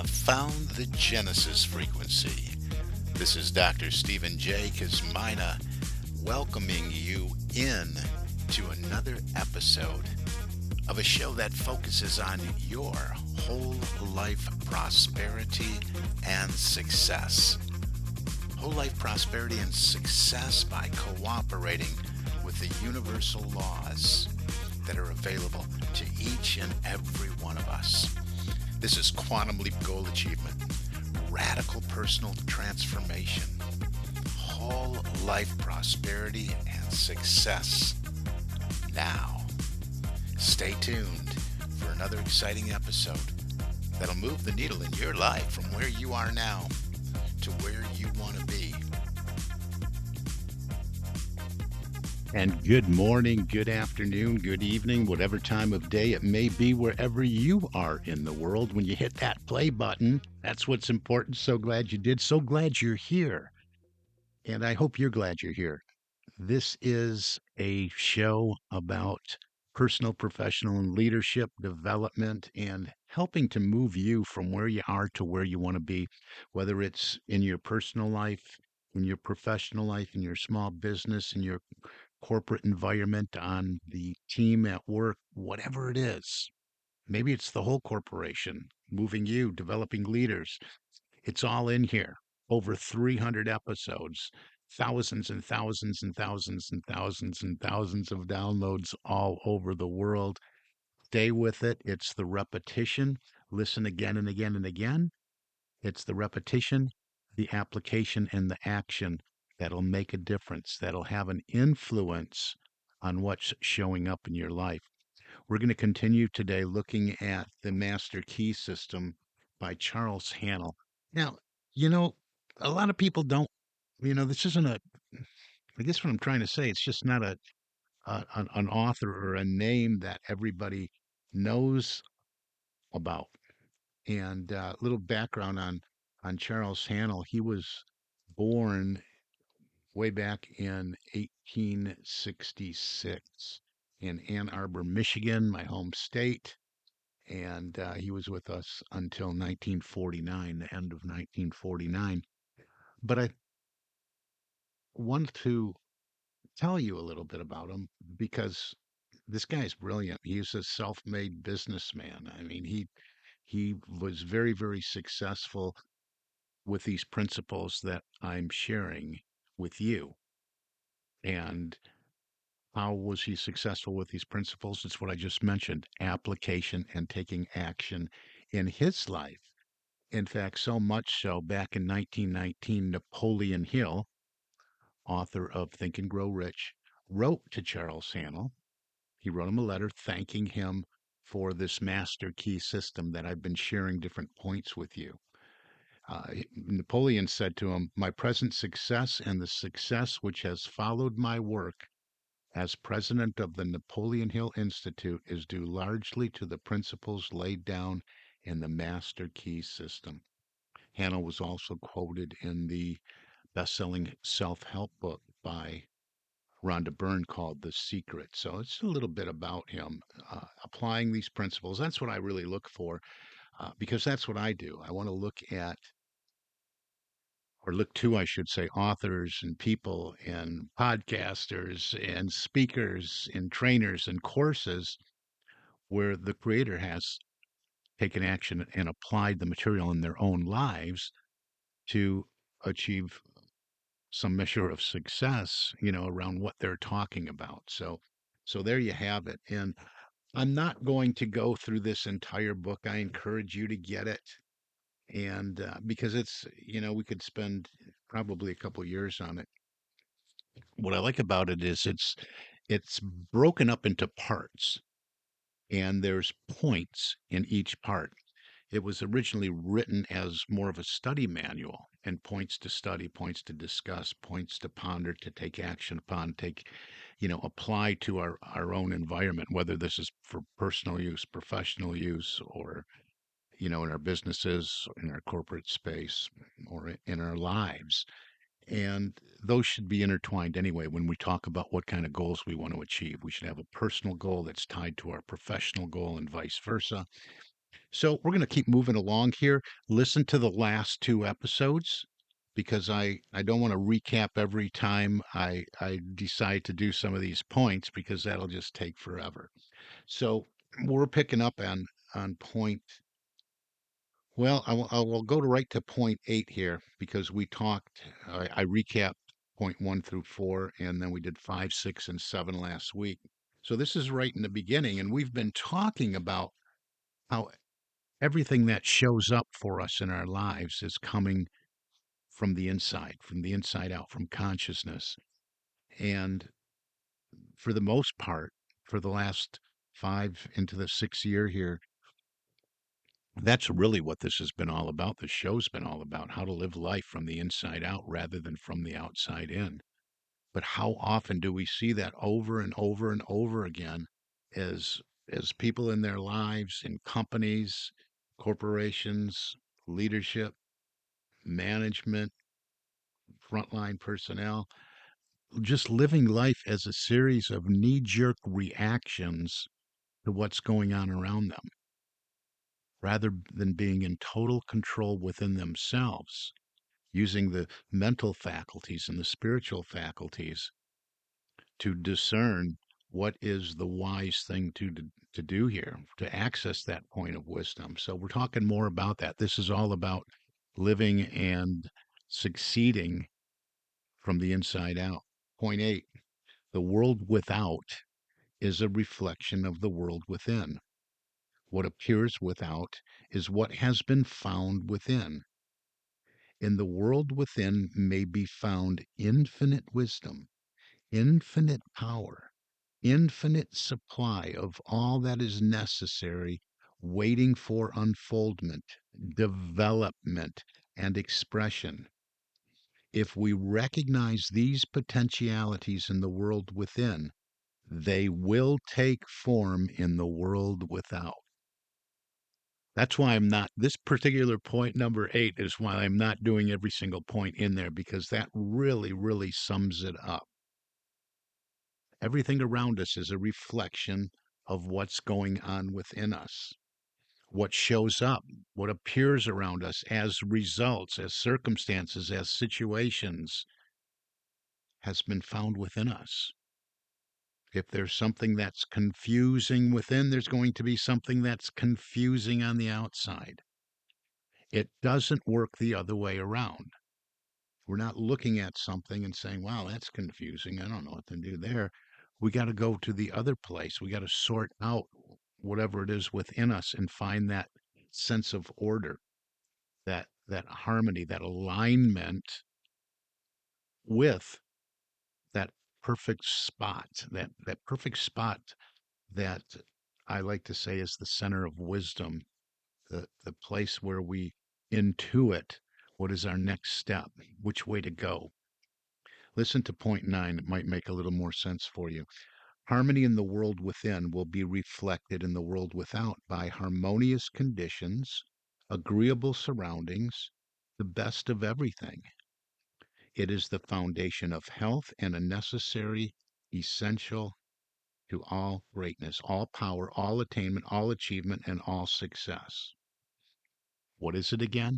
have found the Genesis frequency. This is Dr. Stephen J. Kazmina welcoming you in to another episode of a show that focuses on your whole life prosperity and success. Whole life prosperity and success by cooperating with the universal laws that are available to each and every one of us. This is Quantum Leap Goal Achievement, radical personal transformation, whole life prosperity and success. Now, stay tuned for another exciting episode that'll move the needle in your life from where you are now to where you want to be. And good morning, good afternoon, good evening, whatever time of day it may be, wherever you are in the world. When you hit that play button, that's what's important. So glad you did. So glad you're here. And I hope you're glad you're here. This is a show about personal, professional, and leadership development and helping to move you from where you are to where you want to be, whether it's in your personal life, in your professional life, in your small business, in your corporate environment, on the team at work, whatever it is. Maybe it's the whole corporation, moving you, developing leaders. It's all in here. Over 300 episodes, thousands and thousands and thousands and thousands and thousands of downloads all over the world. Stay with it. It's the repetition. Listen again and again and again. It's the repetition, the application, and the action that'll make a difference, that'll have an influence on what's showing up in your life. We're going to continue today looking at the Master Key System by Charles Haanel. Now, you know, a lot of people don't, this isn't I guess what I'm trying to say, it's just not an author or a name that everybody knows about. And a little background on Charles Haanel. He was born way back in 1866 in Ann Arbor, Michigan, my home state. And he was with us until 1949, the end of 1949. But I want to tell you a little bit about him because this guy's brilliant. He's a self-made businessman. I mean, he was very, very successful with these principles that I'm sharing with you. And how was he successful with these principles? It's what I just mentioned, application and taking action in his life. In fact, so much so, back in 1919, Napoleon Hill, author of Think and Grow Rich, wrote to Charles Haanel. He wrote him a letter thanking him for this master key system that I've been sharing different points with you. Napoleon said to him, "My present success and the success which has followed my work as president of the Napoleon Hill Institute is due largely to the principles laid down in the Master Key System." Hannah was also quoted in the best-selling self-help book by Rhonda Byrne called The Secret. So it's a little bit about him applying these principles. That's what I really look for because that's what I do. I want to look at or look to, I should say, authors and people and podcasters and speakers and trainers and courses where the creator has taken action and applied the material in their own lives to achieve some measure of success, around what they're talking about. So there you have it. And I'm not going to go through this entire book. I encourage you to get it. And because we could spend probably a couple years on it. What I like about it is it's broken up into parts and there's points in each part. It was originally written as more of a study manual and points to study, points to discuss, points to ponder, to take action upon, apply to our own environment, whether this is for personal use, professional use, or, in our businesses, in our corporate space, or in our lives. And those should be intertwined anyway when we talk about what kind of goals we want to achieve. We should have a personal goal that's tied to our professional goal and vice versa. So we're going to keep moving along here. Listen to the last two episodes because I don't want to recap every time I decide to do some of these points because that'll just take forever. So we're picking up on point. Well, I will go to right to point eight here because we talked. I recapped point one through four, and then we did five, six, and seven last week. So this is right in the beginning, and we've been talking about how everything that shows up for us in our lives is coming from the inside out, from consciousness. And for the most part, for the last five into the sixth year here, that's really what this has been all about. The show's been all about how to live life from the inside out rather than from the outside in. But how often do we see that over and over and over again as people in their lives, in companies, corporations, leadership, management, frontline personnel, just living life as a series of knee jerk reactions to what's going on around them, rather than being in total control within themselves, using the mental faculties and the spiritual faculties to discern what is the wise thing to do here, to access that point of wisdom. So we're talking more about that. This is all about living and succeeding from the inside out. Point eight, the world without is a reflection of the world within. What appears without is what has been found within. In the world within may be found infinite wisdom, infinite power, infinite supply of all that is necessary, waiting for unfoldment, development, and expression. If we recognize these potentialities in the world within, they will take form in the world without. That's why I'm not, this particular point number eight is why I'm not doing every single point in there because that really, really sums it up. Everything around us is a reflection of what's going on within us, what shows up, what appears around us as results, as circumstances, as situations has been found within us. If there's something that's confusing within, there's going to be something that's confusing on the outside. It doesn't work the other way around. We're not looking at something and saying, wow, that's confusing. I don't know what to do there. We got to go to the other place. We got to sort out whatever it is within us and find that sense of order, that harmony, that alignment with that perfect spot, that perfect spot that I like to say is the center of wisdom, the place where we intuit what is our next step, which way to go. Listen to point nine, it might make a little more sense for you. Harmony in the world within will be reflected in the world without by harmonious conditions, agreeable surroundings, the best of everything. It is the foundation of health and a necessary, essential to all greatness, all power, all attainment, all achievement, and all success. What is it again?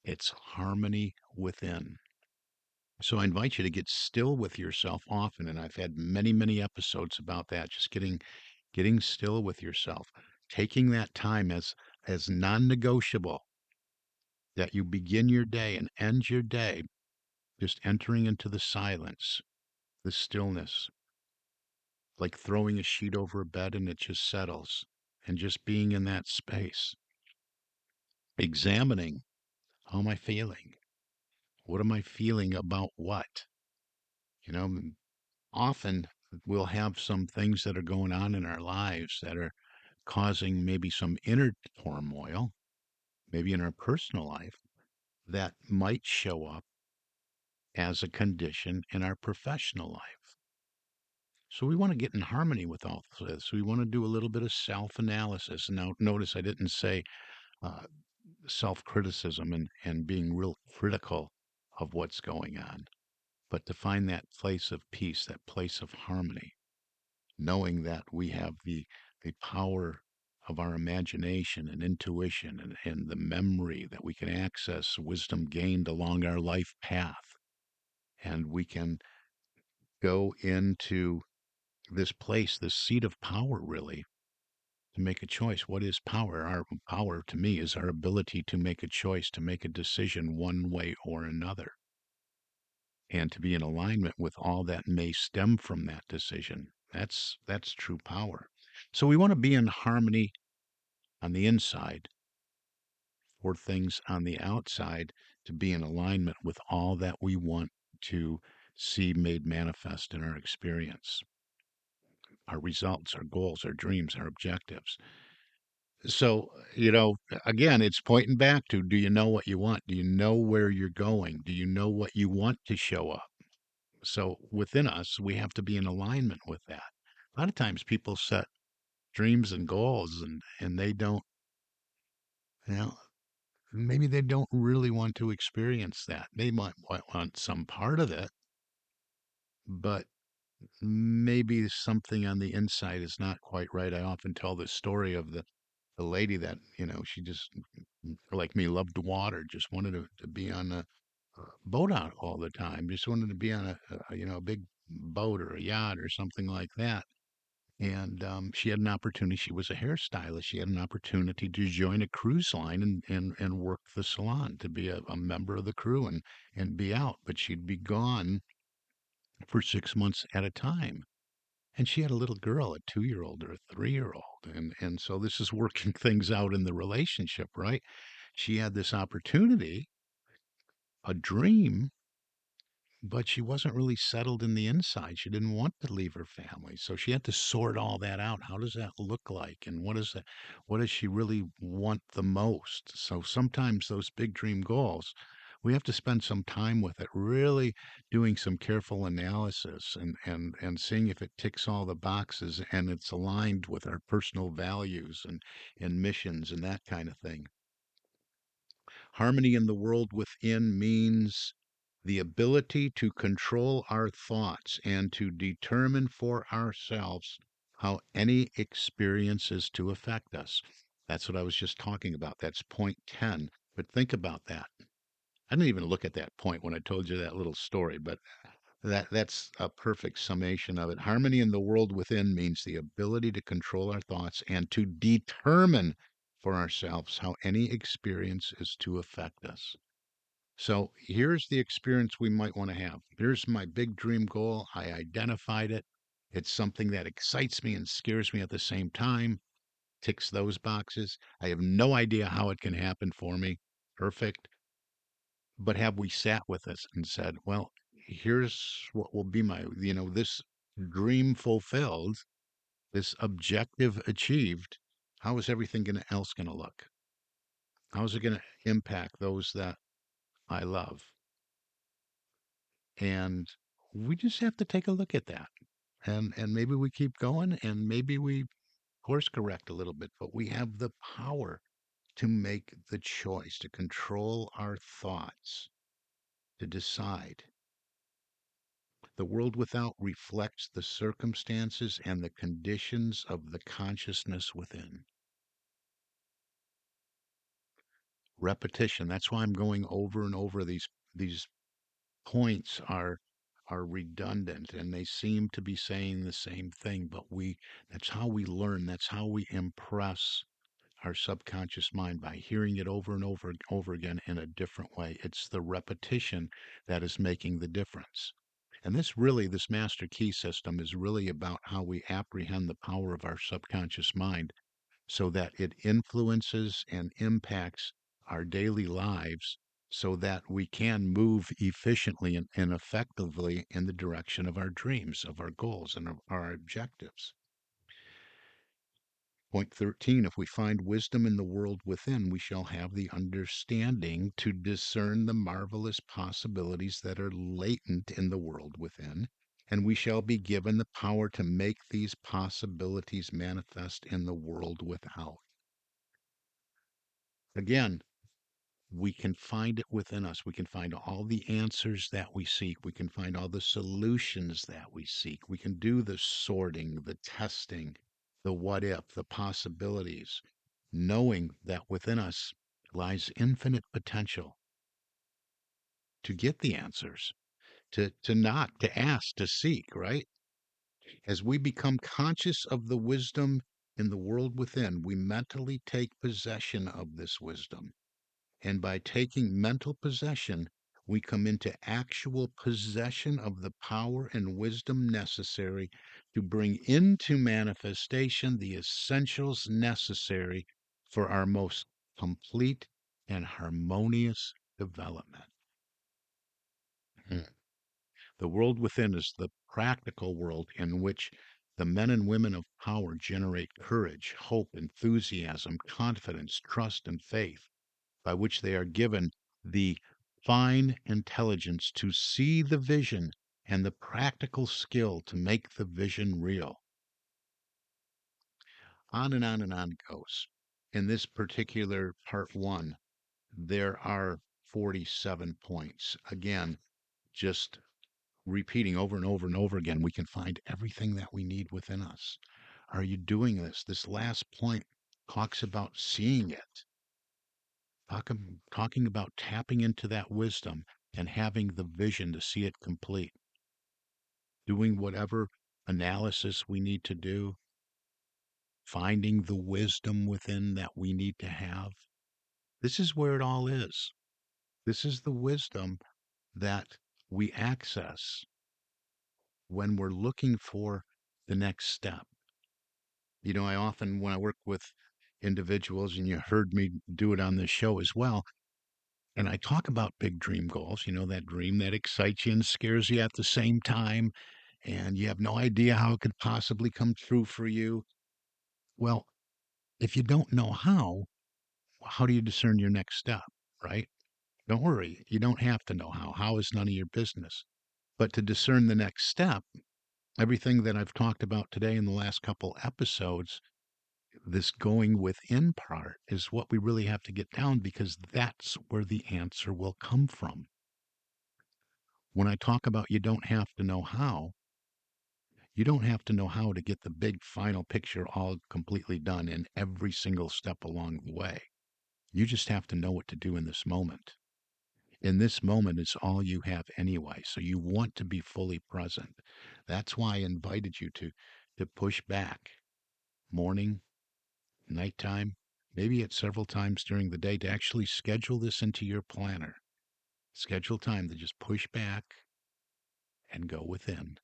It's harmony within. So I invite you to get still with yourself often, and I've had many, many episodes about that. Just getting still with yourself, taking that time as non-negotiable that you begin your day and end your day, just entering into the silence, the stillness, like throwing a sheet over a bed and it just settles, and just being in that space, examining how am I feeling? What am I feeling about what? You know, often we'll have some things that are going on in our lives that are causing maybe some inner turmoil, maybe in our personal life, that might show up as a condition in our professional life. So we want to get in harmony with all this. We want to do a little bit of self analysis. Now, notice I didn't say uh, self criticism and being real critical of what's going on, but to find that place of peace, that place of harmony, knowing that we have the power of our imagination and intuition and the memory that we can access, wisdom gained along our life path. And we can go into this place, this seat of power, really, to make a choice. What is power? Our power, to me, is our ability to make a choice, to make a decision one way or another, and to be in alignment with all that may stem from that decision. That's true power. So we want to be in harmony on the inside for things on the outside to be in alignment with all that we want to see made manifest in our experience, our results, our goals, our dreams, our objectives. So, again, it's pointing back to, do you know what you want? Do you know where you're going? Do you know what you want to show up? So within us, we have to be in alignment with that. A lot of times people set dreams and goals and they don't, you know, maybe they don't really want to experience that. They might want some part of it, but maybe something on the inside is not quite right. I often tell this story of the lady that, she just, like me, loved water, just wanted to be on a boat out all the time, just wanted to be on a big boat or a yacht or something like that. And she had an opportunity. She was a hairstylist. She had an opportunity to join a cruise line and work the salon, to be a member of the crew and be out. But she'd be gone for 6 months at a time. And she had a little girl, a 2-year old or a 3-year old. And so this is working things out in the relationship, right? She had this opportunity, a dream, but she wasn't really settled in the inside. She didn't want to leave her family. So she had to sort all that out. How does that look like? And what does she really want the most? So sometimes those big dream goals, we have to spend some time with it, really doing some careful analysis and seeing if it ticks all the boxes and it's aligned with our personal values and missions and that kind of thing. Harmony in the world within means the ability to control our thoughts and to determine for ourselves how any experience is to affect us. That's what I was just talking about. That's point 10. But think about that. I didn't even look at that point when I told you that little story, but that's a perfect summation of it. Harmony in the world within means the ability to control our thoughts and to determine for ourselves how any experience is to affect us. So here's the experience we might want to have. Here's my big dream goal. I identified it. It's something that excites me and scares me at the same time. Ticks those boxes. I have no idea how it can happen for me. Perfect. But have we sat with us and said, well, here's what will be this dream fulfilled, this objective achieved. How is everything else going to look? How is it going to impact those that I love? And we just have to take a look at that. And maybe we keep going and maybe we course correct a little bit, but we have the power to make the choice, to control our thoughts, to decide. The world without reflects the circumstances and the conditions of the consciousness within. Repetition. That's why I'm going over and over these points are redundant and they seem to be saying the same thing, but that's how we learn, that's how we impress our subconscious mind, by hearing it over and over and over again in a different way. It's the repetition that is making the difference. And this master key system is really about how we apprehend the power of our subconscious mind so that it influences and impacts our daily lives so that we can move efficiently and effectively in the direction of our dreams, of our goals, and of our objectives. Point 13, if we find wisdom in the world within, we shall have the understanding to discern the marvelous possibilities that are latent in the world within, and we shall be given the power to make these possibilities manifest in the world without. Again, we can find it within us. We can find all the answers that we seek. We can find all the solutions that we seek. We can do the sorting, the testing, the what if, the possibilities, knowing that within us lies infinite potential to get the answers, to knock, to ask, to seek, right? As we become conscious of the wisdom in the world within, we mentally take possession of this wisdom. And by taking mental possession, we come into actual possession of the power and wisdom necessary to bring into manifestation the essentials necessary for our most complete and harmonious development. Hmm. The world within is the practical world in which the men and women of power generate courage, hope, enthusiasm, confidence, trust, and faith, by which they are given the fine intelligence to see the vision and the practical skill to make the vision real. On and on and on it goes. In this particular part one, there are 47 points. Again, just repeating over and over and over again, we can find everything that we need within us. Are you doing this? This last point talks about seeing it, talking about tapping into that wisdom and having the vision to see it complete, doing whatever analysis we need to do, finding the wisdom within that we need to have. This is where it all is. This is the wisdom that we access when we're looking for the next step. You know, I often, when I work with individuals, and you heard me do it on this show as well, and I talk about big dream goals, that dream that excites you and scares you at the same time, and you have no idea how it could possibly come true for you. Well, if you don't know how do you discern your next step, right? Don't worry, you don't have to know how. How is none of your business. But to discern the next step, everything that I've talked about today in the last couple episodes, this going within part is what we really have to get down, because that's where the answer will come from. When I talk about you don't have to know how, you don't have to know how to get the big final picture all completely done in every single step along the way. You just have to know what to do in this moment. In this moment is all you have anyway. So you want to be fully present. That's why I invited you to push back morning, nighttime, maybe it's several times during the day, to actually schedule this into your planner. Schedule time to just push back and go within,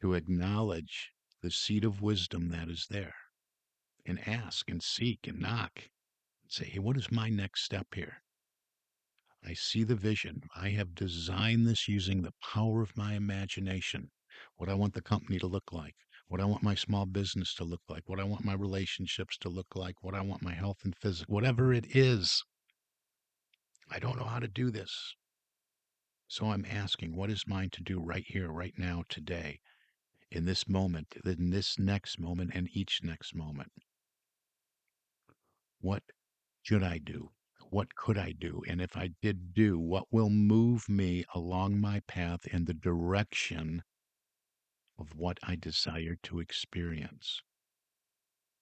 to acknowledge the seed of wisdom that is there, and ask and seek and knock. Say, hey, what is my next step here? I see the vision. I have designed this using the power of my imagination. What I want the company to look like, what I want my small business to look like, what I want my relationships to look like, what I want my health and physics, whatever it is. I don't know how to do this. So I'm asking, what is mine to do right here, right now, today, in this moment, in this next moment, and each next moment? What should I do? What could I do? And if I did do, what will move me along my path in the direction of what I desire to experience?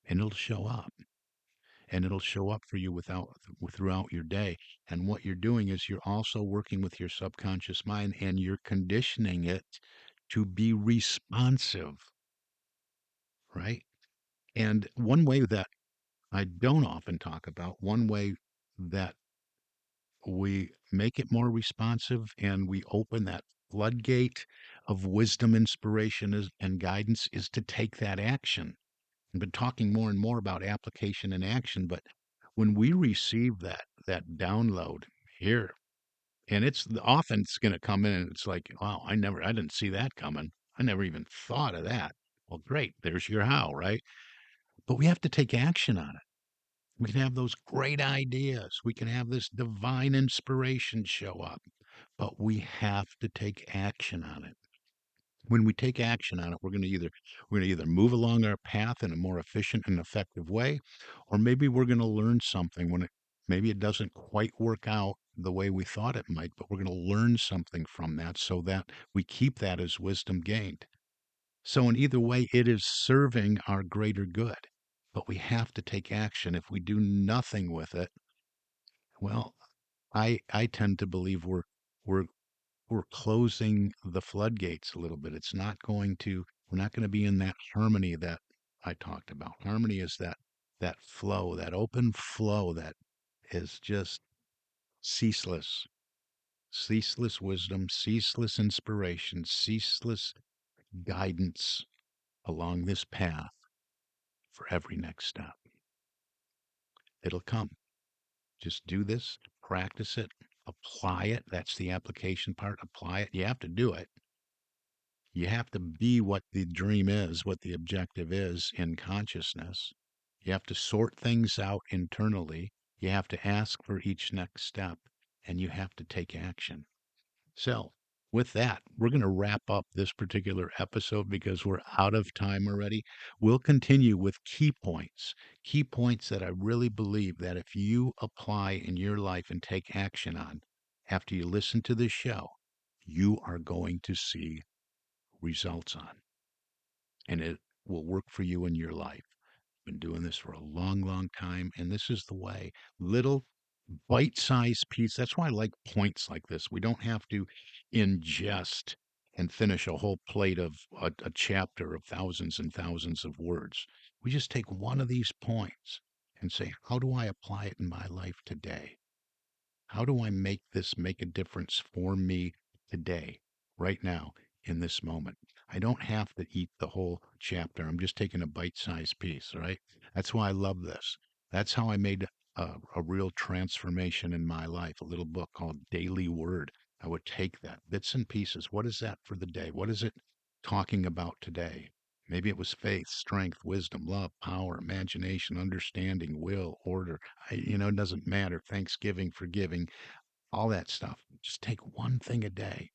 And it'll show up. And it'll show up for you throughout your day. And what you're doing is you're also working with your subconscious mind, and you're conditioning it to be responsive, right? And one way that I don't often talk about, one way that we make it more responsive and we open that floodgate of wisdom, inspiration, and guidance, is to take that action. I've been talking more and more about application and action, but when we receive that download here, and it's going to come in and it's like, wow, I didn't see that coming. I never even thought of that. Well, great. There's your how, right? But we have to take action on it. We can have those great ideas. We can have this divine inspiration show up, but we have to take action on it. When we take action on it, we're going to either move along our path in a more efficient and effective way, or maybe we're going to learn something when maybe it doesn't quite work out the way we thought it might, but we're going to learn something from that so that we keep that as wisdom gained. So in either way, it is serving our greater good. But we have to take action. If we do nothing with it, well, I tend to believe we're we're closing the floodgates a little bit. We're not going to be in that harmony that I talked about. Harmony is that flow, that open flow that is just ceaseless, ceaseless wisdom, ceaseless inspiration, ceaseless guidance along this path for every next step. It'll come. Just do this, practice it, apply it. That's the application part. Apply it. You have to do it. You have to be what the dream is, what the objective is in consciousness. You have to sort things out internally. You have to ask for each next step, and you have to take action. So, with that, we're going to wrap up this particular episode because we're out of time already. We'll continue with key points that I really believe that if you apply in your life and take action on after you listen to this show, you are going to see results on, and it will work for you in your life. Been doing this for a long, long time, and this is the way. Little bite-sized piece. That's why I like points like this. We don't have to ingest and finish a whole plate of a chapter of thousands and thousands of words. We just take one of these points and say, how do I apply it in my life today? How do I make this make a difference for me today, right now, in this moment? I don't have to eat the whole chapter. I'm just taking a bite-sized piece, right? That's why I love this. That's how I made a real transformation in my life. A little book called Daily Word. I would take that bits and pieces. What is that for the day? What is it talking about today? Maybe it was faith, strength, wisdom, love, power, imagination, understanding, will, order. It doesn't matter. Thanksgiving, forgiving, all that stuff. Just take one thing a day,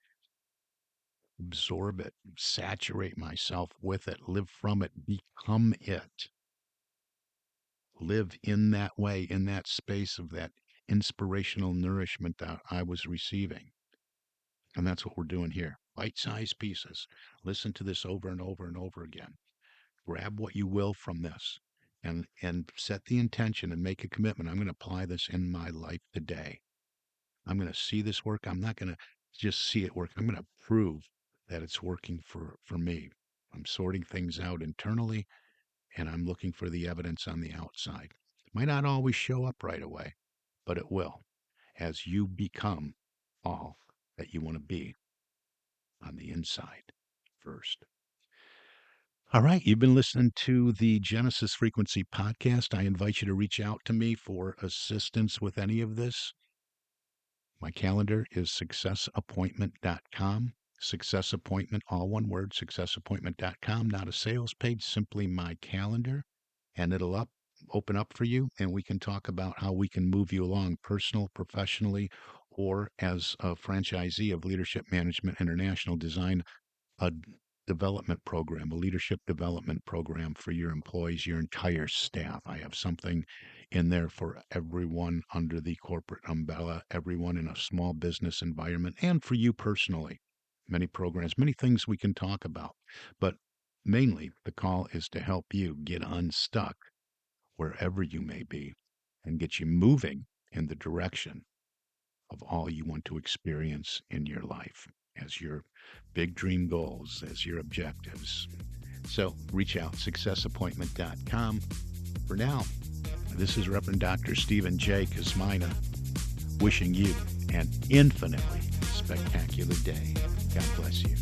absorb it, saturate myself with it, live from it, become it. Live in that way, in that space of that inspirational nourishment that I was receiving. And that's what we're doing here. Bite-sized pieces. Listen to this over and over and over again. Grab what you will from this and set the intention and make a commitment. I'm going to apply this in my life today. I'm going to see this work. I'm not going to just see it work. I'm going to prove that it's working for me. I'm sorting things out internally, and I'm looking for the evidence on the outside. It might not always show up right away, but it will as you become all that you want to be on the inside first. All right, you've been listening to the Genesis Frequency podcast. I invite you to reach out to me for assistance with any of this. My calendar is successappointment.com. Success Appointment, all one word, successappointment.com. Not a sales page, simply my calendar. And it'll open up for you, and we can talk about how we can move you along personal, professionally, or as a franchisee of Leadership Management International, design a development program, a leadership development program for your employees, your entire staff. I have something in there for everyone under the corporate umbrella, everyone in a small business environment, and for you personally. Many programs, many things we can talk about. But mainly, the call is to help you get unstuck wherever you may be and get you moving in the direction of all you want to experience in your life as your big dream goals, as your objectives. So reach out, successappointment.com. For now, this is Reverend Dr. Stephen J. Kosmina wishing you an infinitely spectacular day. God bless you.